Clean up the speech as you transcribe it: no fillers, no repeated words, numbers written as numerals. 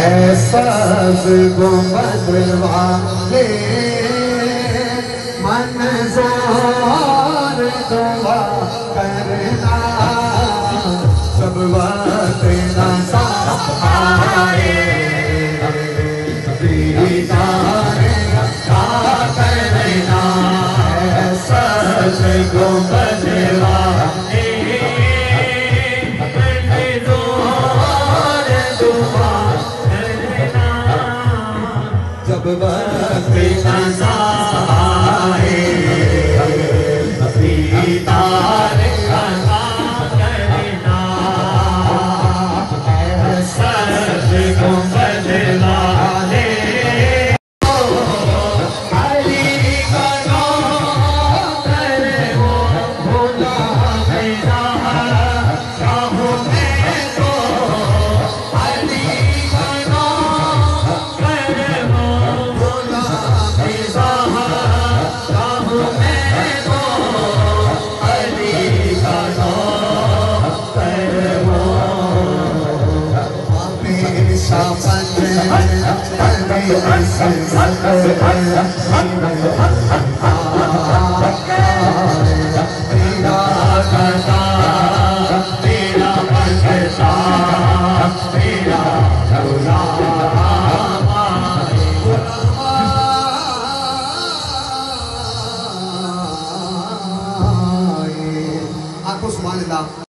सब गुंबद वाले मंज़ूर दुआ करना सब वक्त नज़र आए दीदार का करना सब गुंबद वाले जब वक्त नज़र आए दीदार का करना सब गुंबद वाले अली का नौकर वो भोला मेरा चाहूं मैं तो अली का नौकर वो भोला मेरा चाहूं मैं तो अली का नौकर वो हमेशा मन